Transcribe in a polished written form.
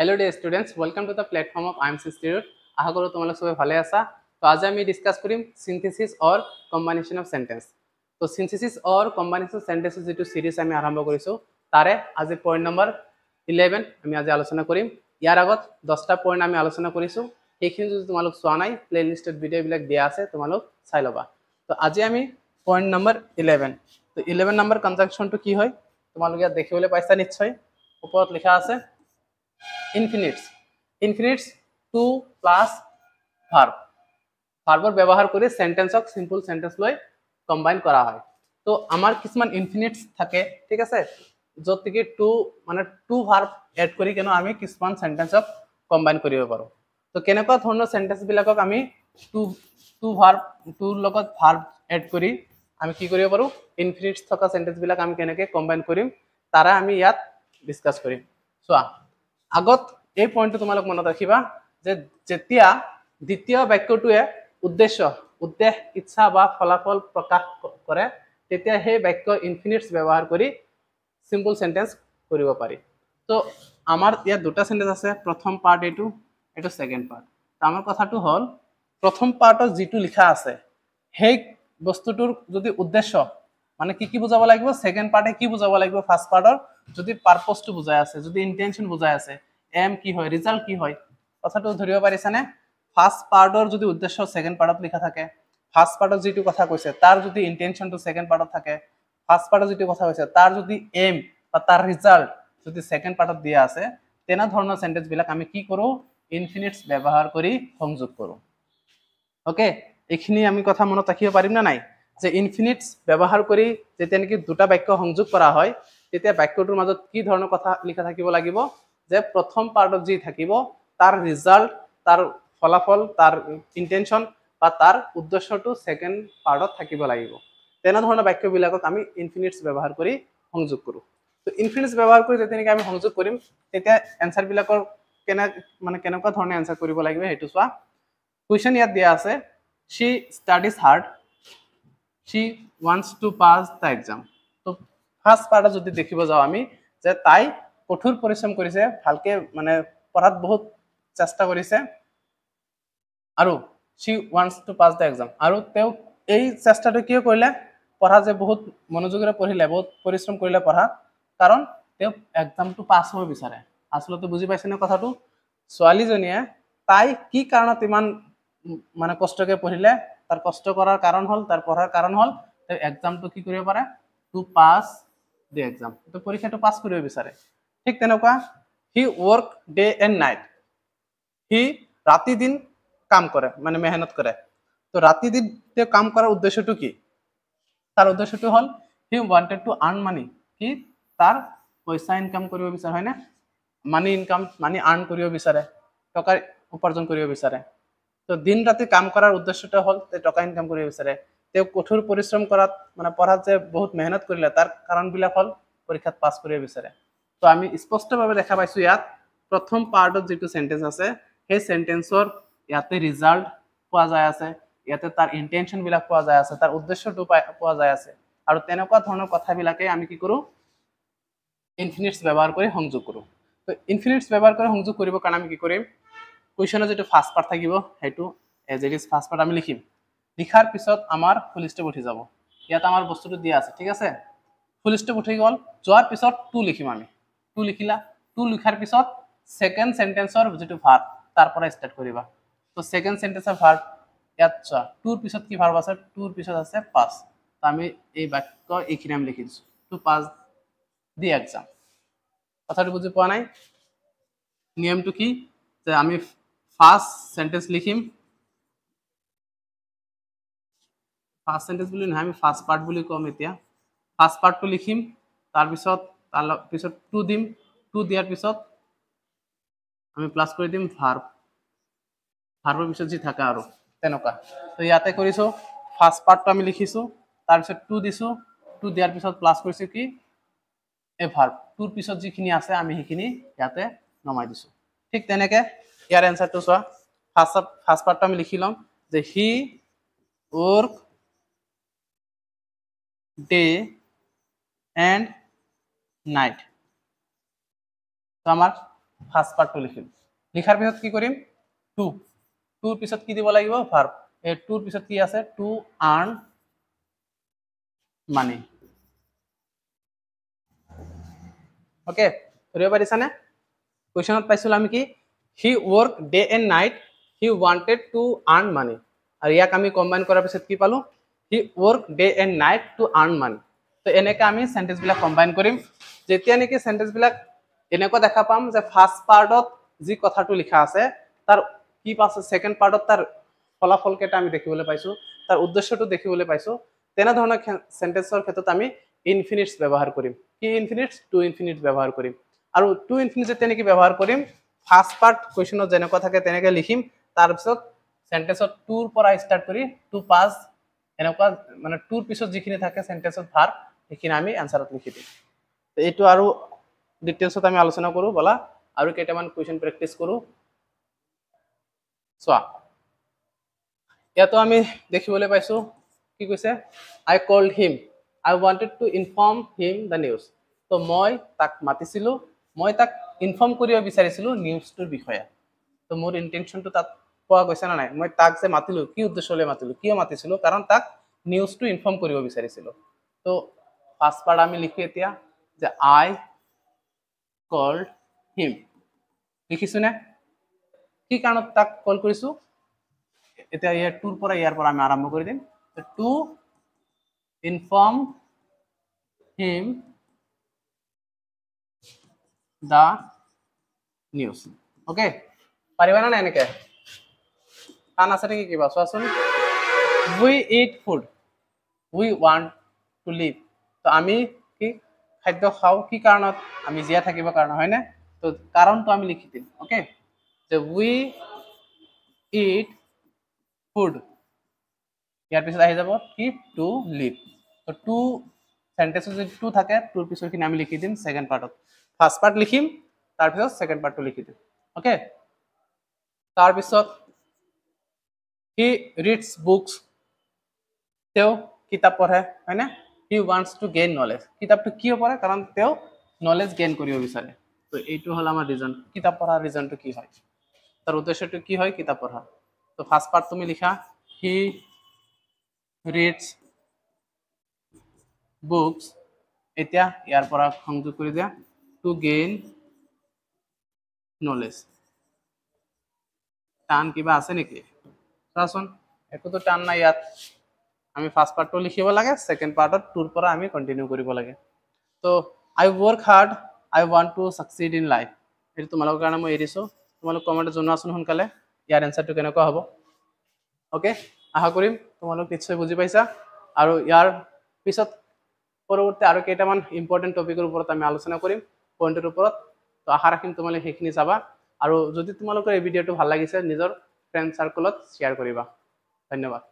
Hello dear students, welcome to the platform of IMC Institute. আশা কৰো তোমালোক সবাই ভালে আছা। তো আজি আমি ডিসকাস কৰিম synthesis or combination of sentence. তো synthesis or combination of sentences যেটো সিৰিজ আমি আৰম্ভ কৰিছো তাৰে আজি পইণ্ট নম্বৰ 11 আমি আজি আলোচনা কৰিম। ইয়াৰ আগত 10টা পইণ্ট আমি আলোচনা কৰিছো। এইখিনি যদি তোমালোক চোৱা নাই প্লেলিস্টত ভিডিও বিলাক দিয়া আছে, তোমালোক চাই লবা। তো আজি আমি পইণ্ট নম্বৰ 11। তো 11 নম্বৰ কনজাংশনটো কি হয় তোমালোক ইয়াত দেখিবলৈ পাইছা নিশ্চয়। ওপৰত লিখা আছে ইনফিনিটস টু প্লাস ভাৰ্ব ভাৰ্বৰ ব্যৱহাৰ কৰি সেন্টেন্সক সিম্পল সেন্টেন্স লৈ কম্বাইন কৰা হয়। তো আমাৰ কিছুমান ইনফিনিটস থাকে, ঠিক আছে, যত কি টু মানে টু ভার্ব এড কৰি কেনে আমি কিছুমান সেন্টেন্সক কম্বাইন কৰিব পাৰো। তো কেনেকুৱা ধৰণৰ সেন্টেন্স বিলাকক আমি টু ভাৰ্ব টুৰ লগত ভাৰ্ব এড কৰি আমি কি কৰিব পাৰো, ইনফিনিটস থকা সেন্টেন্স বিলাক আমি কেনেকৈ কম্বাইন কৰিম তাৰা আমি ইয়াত ডিসকাস কৰিম। চোৱা, আগত এই পইণ্টটো তোমালোক মনত ৰাখিবা যে যেতিয়া দ্বিতীয় বাক্যটোৱে উদ্দেশ্য ইচ্ছা বা ফলাফল প্ৰকাশ কৰে তেতিয়া সেই বাক্য ইনফিনিটস ব্যৱহাৰ কৰি সিম্পল সেন্টেন্স কৰিব পাৰি। তো আমাৰ ইয়াত দুটা সেন্টেন্স আছে, প্ৰথম পাৰ্ট এইটো সেকেন্ড পাৰ্ট। তো আমাৰ কথাটো হ'ল প্ৰথম পাৰ্টত যিটো লিখা আছে সেই বস্তুটোৰ যদি উদ্দেশ্য মানে কি বুজাব লাগিব, সেকেন্ড পাৰ্টে কি বুজাব লাগিব ফাৰ্স্ট পাৰ্টৰ যদি পাৰপসটো বুজাই আছে, যদি ইন্টেনশন বুজাই আছে, এম কি হয়, ৰিজাল্ট কি হয়, কথাটো ধৰিব পাৰিছানে? ফাৰ্স্ট পাৰ্টৰ যদি উদ্দেশ্য সেকেন্ড পাৰ্টত লিখা থাকে, ফাৰ্স্ট পাৰ্টত যেটো কথা কৈছে তাৰ যদি ইন্টেনশনটো সেকেন্ড পাৰ্টত থাকে, ফাৰ্স্ট পাৰ্টত যেটো কথা কৈছে তাৰ যদি এম বা তাৰ ৰিজাল্ট যদি সেকেন্ড পাৰ্টত দিয়া আছে, তেনে ধৰণৰ সেন্টেন্স বিলাক আমি কি কৰো, ইনফিনিটস ব্যৱহাৰ কৰি সংযোগ কৰো। ওকে, এইখিনি আমি কথা মনত ৰাখিব পাৰিম না নাই যে ইনফিনিটস ব্যৱহাৰ কৰি যেতিয়া নেকি দুটা বাক্য সংযোগ কৰা হয় তেতিয়া বাক্যটোৰ মাজত কি ধৰণৰ কথা লিখা থাকিব লাগিব যে প্ৰথম পাৰ্টত যি থাকিব তাৰ ৰিজাল্ট, তাৰ ফলাফল, তাৰ ইন্টেনশন বা তাৰ উদ্দেশ্যটো সেকেন্ড পাৰ্টত থাকিব লাগিব। তেনে ধৰণৰ বাক্যবিলাকক আমি ইনফিনিটস ব্যৱহাৰ কৰি সংযোগ কৰো। তো ইনফিনিটস ব্যৱহাৰ কৰি যেতিয়া নেকি আমি সংযোগ কৰিম তেতিয়া এনসাৰ বিলাকৰ কেনেকুৱা ধৰণে এনসাৰ কৰিব লাগিব সেইটো চোৱা। কুৱেশ্যন ইয়াত দিয়া আছে, she studies hard, she wants to pass the exam. তো ফার্স্ট পার্টত যদি দেখিব যাও আমি যে তাই কঠোৰ পৰিশ্ৰম কৰিছে, ভালকে মানে পঢ়াত বহুত চেষ্টা কৰিছে আৰু she wants to pass the exam আৰু তেওঁ এই চেষ্টাটো কিয় কৰিলে, পঢ়া যে বহুত মনোযোগেৰে পঢ়িলে, বহুত পৰিশ্ৰম কৰিলে পঢ়া, কাৰণ তেওঁ এক্সামটো পাছ হ'ব বিচাৰে। আসলতে বুজি পাইছেনে কথাটো? ছোৱালীজনীয়ে তাই কি কাৰণত ইমান মানে কষ্টকে পঢ়িলে, তাৰ কষ্ট কৰাৰ কাৰণ হল, তাৰ পঢ়াৰ কাৰণ হল তেওঁ এক্সামটো কি কৰিব পাৰে, টু পাস দি এক্সাম, তো পৰীক্ষাটো পাস কৰিব বিচাৰে। ঠিক তেনেকুৱা হি ওয়াৰ্ক ডে এন্ড নাইট, হি ৰাতি দিন কাম কৰে মানে মেহনত কৰে। তো ৰাতি দিন তেওঁ কাম কৰাৰ উদ্দেশ্যটো কি, তাৰ উদ্দেশ্যটো হল হি ওয়ান্টেড টু আৰ্ন মানি, কি তাৰ পইচা ইনকাম কৰিব বিচাৰে, হয় না, মানি আৰ্ন কৰিব বিচাৰে, টকা উপাৰ্জন কৰিব বিচাৰে। তো দিন ৰাতি কাম কৰাৰ উদ্দেশ্যটো হল টকা ইনকাম কৰিব বিচাৰে। তেওঁ কঠোৰ পৰিশ্ৰম কৰাত মানে পঢ়াত যে বহুত মেহনত কৰিলে তাৰ কাৰণবিলাক হল পৰীক্ষাত পাছ কৰিব বিচাৰে। তো আমি স্পষ্টভাৱে দেখা পাইছো ইয়াত প্ৰথম পাৰ্টত যেটো সেন্টেন্স আছে সেই সেন্টেন্সৰ ইয়াতে ৰিজাল্ট পোৱা যায় আছে, ইয়াতে তাৰ ইন্টেনশন বিলাক পোৱা যায় আছে, তাৰ উদ্দেশ্যটো পোৱা যায় আছে, আৰু তেনেকুৱা ধৰণৰ কথাবিলাকে আমি কি কৰো, ইনফিনিটস ব্যৱহাৰ কৰি সংযোগ কৰো। তো ইনফিনিটস ব্যৱহাৰ কৰি সংযোগ কৰিবৰ কাৰণে আমি কি কৰিম, কুৱেশ্যনৰ যেটো ফাৰ্স্ট পাৰ্ট থাকিব সেইটো as it is first part আমি লিখিম, লিখাৰ পিছত আমাৰ ফুল স্টপ উঠি যাব। ইয়াত আমাৰ বস্তুটো দিয়া আছে, ঠিক আছে, ফুল স্টপ উঠি গল, যোৱাৰ পিছত টু লিখিম আমি, টু লিখিলা, টু লিখাৰ পিছত সেকেন্ড সেন্টেন্সৰ যেটো ভাৰ্ব তাৰ পৰা স্টাৰ্ট কৰিবা। তো সেকেন্ড সেন্টেন্সৰ ভাৰ্ব ইয়াত চোৱা, টুৰ পিছত কি ভাৰ্ব আছে, টুৰ পিছত আছে পাস। তো আমি এই বাক্য এইখিনি আমি লিখি দিছো, টু পাস দি এক্সাম। কথাটো বুজি পোৱা নাই? নিয়মটো কি যে আমি ফার্স্ট সেন্টেন্স লিখিম, ফার্স্ট সেন্টেন্স বুলি নহয়, আমি ফার্স্ট পার্ট বুলি কম। এতিয়া ফার্স্ট পার্টটো লিখিম, তাৰপিছত টু দিম, টু দিয়াৰ পিছত আমি প্লাস কৰি দিম ভাৰ্ব, ভাৰ্বৰ পিছত যি থাকে আৰু তেনেকুৱা। তো ইয়াতে কৰিছো ফাৰ্স্ট পাৰ্টটো আমি লিখিছো, তাৰপিছত টু দিছো, টু দিয়াৰ পিছত প্লাস কৰিছো কি এ ভাৰ্ব, টুৰ পিছত যিখিনি আছে আমি সেইখিনি ইয়াতে নমাই দিছো। ঠিক তেনেকে ইয়াৰ এনসাৰটো চোৱা, ফাৰ্স্ট পাৰ্টটো আমি লিখি লম যে হি ওয়াৰ্ক ডে এন্ড নাইট। তো আমাৰ ফাৰ্ষ্ট পাৰ্টটো লিখিম লিখাৰ পিছত কি কৰিম টু টুৰ পিছত কি দিব লাগিব ভাৰ্ব এই টুৰ পিছত কি আছে টু আৰ্ন মানি ওকে ধৰিব পাৰিছানে কুৱেশ্যনত পাইছিলোঁ আমি কি he work day and night he wanted to earn money আৰু ইয়াক আমি কম্বাইন কৰাৰ পিছত কি পালোঁ he work day and night to earn money তো এনেকৈ আমি চেণ্টেঞ্চবিলাক কম্বাইন কৰিম যেতিয়া নেকি চেণ্টেঞ্চবিলাক এনেকুৱা দেখা পাম যে ফাৰ্ষ্ট পাৰ্টত যি কথাটো লিখা আছে তাৰ কি পাছে ছেকেণ্ড পাৰ্টত তাৰ ফলাফলকেইটা আমি দেখিবলৈ পাইছোঁ তাৰ উদ্দেশ্যটো দেখিবলৈ পাইছোঁ তেনেধৰণৰ চেণ্টেঞ্চৰ ক্ষেত্ৰত আমি ইনফিনিটছ ব্যৱহাৰ কৰিম কি ইনফিনিটছ টু ইনফিনিটছ ব্যৱহাৰ কৰিম আৰু টু ইনফিনিটছ যেতিয়া নেকি ব্যৱহাৰ কৰিম ফাৰ্ষ্ট পাৰ্ট কুৱেশ্যনত যেনেকুৱা থাকে তেনেকৈ লিখিম তাৰপিছত চেণ্টেঞ্চত টুৰ পৰা ষ্টাৰ্ট কৰি টু পাছ এনেকুৱা মানে টুৰ পিছত যিখিনি থাকে চেণ্টেঞ্চত ভাৰ্ব সেইখিনি আমি এনচাৰত লিখি দিম এইটো আৰু ডিটেইলছত আমি আলোচনা কৰোঁ বলা আৰু কেইটামান কুৱেশ্যন প্ৰেক্টিছ কৰোঁ চোৱা ইয়াতো আমি দেখিবলৈ পাইছোঁ কি কৈছে I called him I wanted to inform him the news তো মই তাক মাতিছিলোঁ মই তাক ইনফৰ্ম কৰিব বিচাৰিছিলোঁ নিউজটোৰ বিষয়ে তো মোৰ ইণ্টেনশ্যনটো তাত পোৱা গৈছে নে নাই মই তাক যে মাতিলোঁ কি উদ্দেশ্যলৈ মাতিলোঁ কিয় মাতিছিলোঁ কাৰণ তাক নিউজটো ইনফৰ্ম কৰিব বিচাৰিছিলোঁ তো ফাৰ্ষ্ট পাৰ্ট আমি লিখোঁ এতিয়া যে আই কল্ড হিম লিখিছোনে কি কাৰণত তাক কল কৰিছোঁ এতিয়া ইয়াৰ টুৰ পৰা ইয়াৰ পৰা আমি আৰম্ভ কৰি দিম to inform him the news okay পাৰিবানে নাই এনেকৈ টান আছে নেকি কিবা চোৱাচোন we eat food we want to live তো আমি কি খাদ্য খাওঁ কি কাৰণত আমি জীয়াই থাকিবৰ কাৰণে হয়নে তো কাৰণটো আমি লিখি দিম অ'কে যে উই ইট ফুড ইয়াৰ পিছত আহি যাব কি টু লিভ তো টু চেণ্টেঞ্চত যদি টু থাকে টুৰ পিছৰখিনি আমি লিখি দিম ছেকেণ্ড পাৰ্টত ফাৰ্ষ্ট পাৰ্ট লিখিম তাৰপিছত ছেকেণ্ড পাৰ্টটো লিখি দিম অ'কে তাৰপিছত হি ৰিডছ বুকছ তেওঁ কিতাপ পঢ়ে হয়নে হি ৱান্টছ টু গেইন নলেজ কিতাপটো কিয় পঢ়ে কাৰণ তেওঁ নলেজ গেইন কৰিব বিচাৰে তো এইটো হ'ল আমাৰ ৰিজন কিতাপ পঢ়াৰ ৰিজনটো কি হয় তাৰ উদ্দেশ্যটো কি হয় কিতাপ পঢ়া তো ফাৰ্ষ্ট পাৰ্ট তুমি লিখা হি ৰিডছ বুকছ এতিয়া ইয়াৰ পৰা সংযোগ কৰি দিয়া টু গেইন নলেজ টান কিবা আছে নেকি চোৱাচোন একোতো টান নাই ইয়াত আমি ফাৰ্ষ্ট পাৰ্টটো লিখিব লাগে ছেকেণ্ড পাৰ্টত টুৰ পৰা আমি কণ্টিনিউ কৰিব লাগে তো I work hard I want to succeed in life এইটো তোমালোকৰ কাৰণে মই এৰিছোঁ তোমালোক কমেণ্টত জনোৱাচোন সোনকালে ইয়াৰ এনচাৰটো কেনেকুৱা হ'ব অ'কে আশা কৰিম তোমালোক নিশ্চয় বুজি পাইছা আৰু ইয়াৰ পিছত পৰৱৰ্তী আৰু কেইটামান ইম্পৰ্টেণ্ট টপিকৰ ওপৰত আমি আলোচনা কৰিম পইণ্টৰ ওপৰত তো আশা ৰাখিম তোমালোকে সেইখিনি চাবা আৰু যদি তোমালোকৰ এই ভিডিঅ'টো ভাল লাগিছে নিজৰ ফ্ৰেণ্ড চাৰ্কলত শ্বেয়াৰ কৰিবা ধন্যবাদ